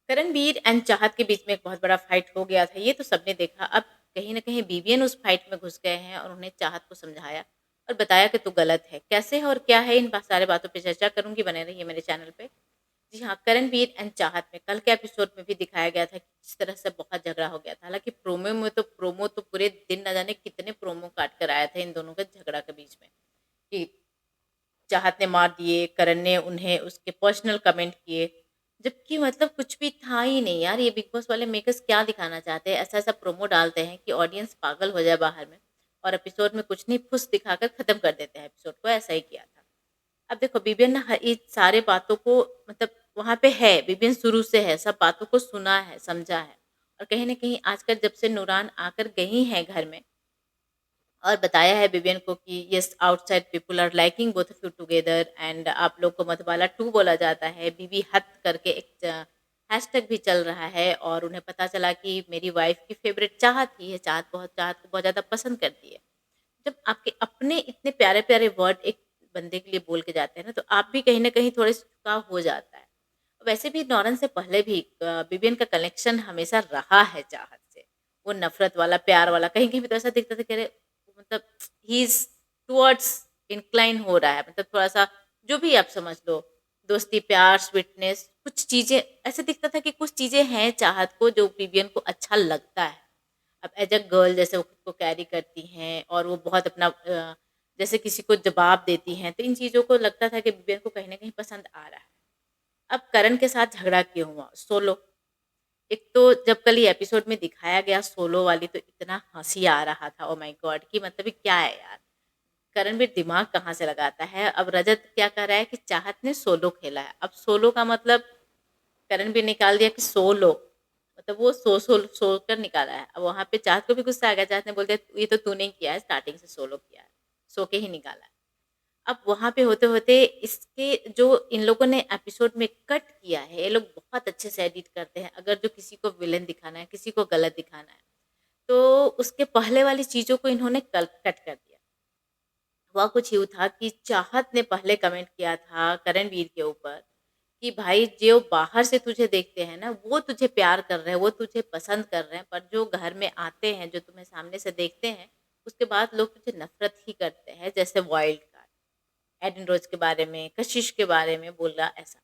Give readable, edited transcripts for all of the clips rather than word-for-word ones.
Karanvir and चाहत के बीच में एक बहुत बड़ा फाइट हो गया था, ये तो सबने देखा। अब कहीं न कहीं विवियन उस फाइट में घुस गए हैं और उन्हें चाहत को समझाया और बताया कि तू गलत है। कैसे है और क्या है, इन सारे बातों पे चर्चा करूँगी, बने रहिए मेरे चैनल पे। जी हाँ, करणवीर एंड चाहत में कल के एपिसोड में भी दिखाया गया था कि किस तरह से बहुत झगड़ा हो गया था। हालाँकि प्रोमो तो पूरे दिन न जाने कितने प्रोमो काट कर आया था इन दोनों का झगड़ा के बीच में, कि चाहत ने मार दिए, करण ने उन्हें उसके पर्सनल कमेंट किए। जबकि मतलब कुछ भी था ही नहीं यार, ये बिग बॉस वाले मेकर्स क्या दिखाना चाहते हैं? ऐसा-ऐसा प्रोमो डालते हैं कि ऑडियंस पागल हो जाए बाहर में, और एपिसोड में कुछ नहीं फुस दिखाकर खत्म कर देते हैं एपिसोड को, ऐसा ही किया था। अब देखो विवियन ना इन सारे बातों को मतलब वहाँ पे है, विवियन शुरू से है, सब बातों को सुना है, समझा है। और कहीं न कहीं आजकल जब से नूरान आकर गई हैं घर में और बताया है विवियन को कि yes outside people are liking both of you together and आप लोग को मतवाला 2 बोला जाता है। बीबी हत करके एक हैशटैग भी चल रहा है और उन्हें पता चला कि मेरी वाइफ की फेवरेट चाहत ही है, चाहत को बहुत ज़्यादा पसंद करती है। जब आपके अपने इतने प्यारे-प्यारे वर्ड एक बंदे के लिए बोल के जाते हैं ना, तो आप भी कहीं न कहीं थोड़े से झुकाव हो जाता है। वैसे भी नॉरन से पहले भी विवियन का कनेक्शन हमेशा रहा है चाहत से। वो नफ़रत वाला, प्यार वाला, कहीं-कहीं पे तो ऐसा दिखता था कि अरे मतलब ही इज़ टुवर्ड्स इंक्लाइन हो रहा है, मतलब थोड़ा-सा जो भी आप समझ लो, दोस्ती, प्यार, स्वीटनेस, कुछ चीज़ें ऐसा दिखता था कि कुछ चीज़ें हैं चाहत को जो विवियन को अच्छा लगता है। अब एज़ अ गर्ल जैसे वो खुद को कैरी करती हैं और वो बहुत अपना जैसे किसी को जवाब देती हैं, तो इन चीज़ों को लगता था कि विवियन को कहीं न कहीं पसंद आ रहा है। अब करण के साथ झगड़ा क्यों हुआ? सोलो। एक तो जब कल ये एपिसोड में दिखाया गया सोलो वाली, तो इतना हँसी आ रहा था, ओह माय गॉड! कि मतलब ये क्या है यार? करणवीर दिमाग कहाँ से लगाता है? अब रजत क्या कह रहा है कि चाहत ने सोलो खेला है। अब सोलो का मतलब करणवीर निकाल दिया कि सोलो, मतलब वो सो कर निकाला है। अब वहाँ पे चाहत को भी गुस्सा आ गया, चाहत ने बोल दिया ये तो तूने ही किया है, स्टार्टिंग से सोलो किया है, सो के ही निकाला है। अब वहाँ पे होते-होते इसके जो इन लोगों ने एपिसोड में कट किया है, ये लोग बहुत अच्छे से एडिट करते हैं। अगर जो किसी को विलेन दिखाना है, किसी को गलत दिखाना है, तो उसके पहले वाली चीज़ों को इन्होंने कल कट कर दिया। हुआ कुछ यूँ था कि चाहत ने पहले कमेंट किया था करणवीर के ऊपर कि भाई जो बाहर से तुझे देखते हैं ना, वो तुझे प्यार कर रहे हैं, वो तुझे पसंद कर रहे हैं, पर जो घर में आते हैं, जो तुम्हें सामने से देखते हैं, उसके बाद लोग तुझे नफ़रत ही करते हैं, जैसे वाइल्ड कार्ड। एडन रोज़ के बारे में, कशिश के बारे में बोला ऐसा।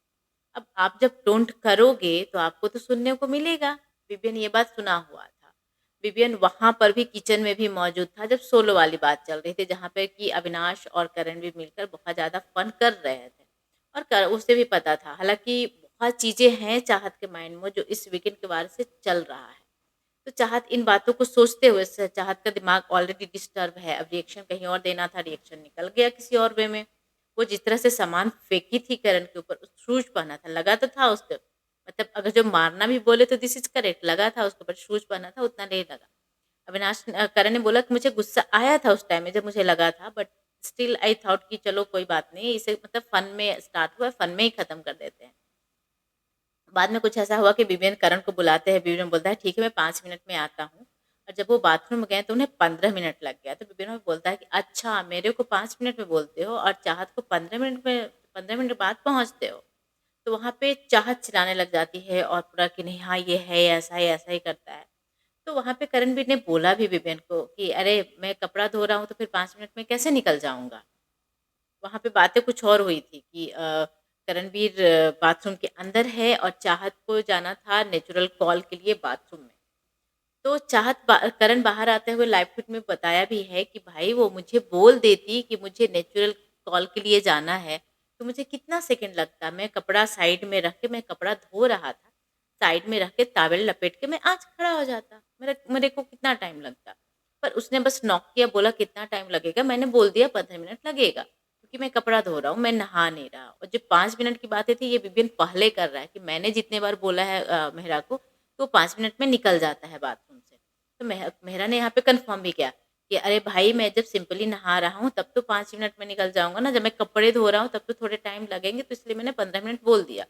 अब आप जब टोंट करोगे तो आपको तो सुनने को मिलेगा। विवियन ये बात सुना हुआ था। विवियन वहाँ पर भी किचन में भी मौजूद था जब सोलो वाली बात चल रही थी, जहाँ पे कि अविनाश और करण भी मिलकर बहुत ज़्यादा फन कर रहे थे और उसे भी पता था। हालाँकि बहुत चीज़ें हैं चाहत के माइंड में जो इस वीकेंड के बाद से चल रहा है। तो चाहत इन बातों को सोचते हुए चाहत का दिमाग ऑलरेडी डिस्टर्ब है। अब रिएक्शन कहीं और देना था, रिएक्शन निकल गया किसी और वे में। वो जिस तरह से सामान फेंकी थी करण के ऊपर, शूज़ पहना था, लगा तो था उसको, मतलब अगर जो मारना भी बोले तो दिस इज़ करेक्ट, लगा था उसके ऊपर, शूज़ पहना था, उतना नहीं लगा। करण ने बोला कि मुझे गुस्सा आया था उस टाइम में जब मुझे लगा था, बट स्टिल आई थॉट कि चलो कोई बात नहीं, इसे मतलब फन में स्टार्ट हुआ है, फन में ही खत्म कर देते हैं। बाद में कुछ ऐसा हुआ कि विवियन करण को बुलाते हैं, विवियन बोलता है ठीक है मैं 5 मिनट में आता हूँ। और जब वो बाथरूम गए तो उन्हें 15 मिनट लग गया। तो विवियन बोलता है कि अच्छा मेरे को 5 मिनट में बोलते हो और चाहत को 15 मिनट बाद पहुँचते हो। तो वहाँ पे चाहत चिल्लाने लग जाती है और पूरा कि नहीं हाँ ये है, ऐसा ही करता है। तो वहाँ पे करणवीर ने बोला भी विवियन को कि अरे मैं कपड़ा धो रहा हूँ तो फिर 5 मिनट में कैसे निकल जाऊँगा? वहाँ पे बातें कुछ और हुई थी कि करणवीर बाथरूम के अंदर है और चाहत को जाना था नेचुरल कॉल के लिए बाथरूम में। तो करण बाहर आते हुए लाइव फीड में बताया भी है कि भाई वो मुझे बोल देती कि मुझे नेचुरल कॉल के लिए जाना है, तो मुझे कितना सेकंड लगता। मैं कपड़ा साइड में रख के मैं कपड़ा धो रहा था, साइड में रख के टॉवेल लपेट के मैं आज खड़ा हो जाता। मेरे मेरे को कितना टाइम लगता। पर उसने बस नॉक किया, बोला कितना टाइम लगेगा? मैंने बोल दिया 15 मिनट लगेगा, क्योंकि मैं कपड़ा धो रहा हूँ, मैं नहा नहीं रहा। और जो 5 मिनट की बातें थी ये विपिन पहले कर रहा है कि मैंने जितने बार बोला है मेहरा को, तो 5 मिनट में निकल जाता है बाथरूम से। तो मेहरा ने यहाँ पे कन्फर्म भी किया कि अरे भाई मैं जब सिंपली नहा रहा हूँ तब तो 5 मिनट में निकल जाऊँगा ना, जब मैं कपड़े धो रहा हूँ तब तो थोड़े टाइम लगेंगे, तो इसलिए मैंने 15 मिनट बोल दिया।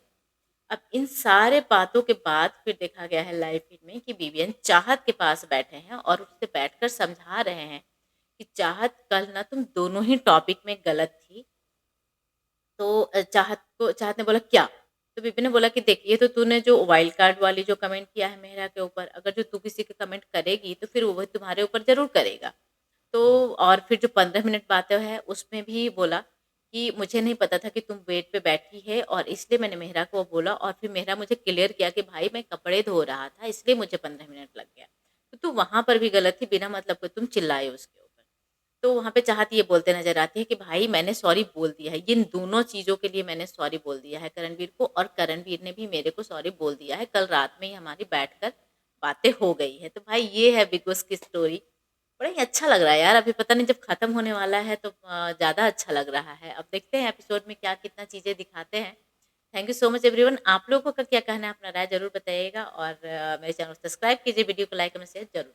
अब इन सारे बातों के बाद फिर देखा गया है लाइव फीड में कि विवियन चाहत के पास बैठे हैं और उससे बैठकर समझा रहे हैं कि चाहत कल ना तुम दोनों ही टॉपिक में गलत थी। तो चाहत ने बोला क्या? तो बीबी ने बोला कि देख ये तो तूने जो वाइल्ड कार्ड वाली जो कमेंट किया है मेहरा के ऊपर, अगर जो तू किसी के कमेंट करेगी तो फिर वो तुम्हारे ऊपर ज़रूर करेगा। तो और फिर जो 15 मिनट बातें है उसमें भी बोला कि मुझे नहीं पता था कि तुम बेड पे बैठी है और इसलिए मैंने मेहरा को बोला और फिर मेहरा मुझे क्लियर किया कि भाई मैं कपड़े धो रहा था इसलिए मुझे 15 मिनट लग गया। तो तू वहाँ पर भी गलत थी, बिना मतलब के तुम चिल्लाए उसके ऊपर। तो वहाँ पे चाहत ये बोलते नज़र आती है कि भाई मैंने सॉरी बोल दिया है, इन दोनों चीज़ों के लिए मैंने सॉरी बोल दिया है करणवीर को और करणवीर ने भी मेरे को सॉरी बोल दिया है। कल रात में ही हमारी बैठकर बातें हो गई है। तो भाई ये है बिग बॉस की स्टोरी। बड़ा ही अच्छा लग रहा है यार, अभी पता नहीं जब खत्म होने वाला है तो ज़्यादा अच्छा लग रहा है। अब देखते हैं एपिसोड में क्या कितना चीज़ें दिखाते हैं। Thank you so much everyone. आप लोगों का क्या कहना है, अपना राय ज़रूर बताइएगा और मेरे चैनल को सब्सक्राइब कीजिए, वीडियो को लाइक कमेंट शेयर ज़रूर।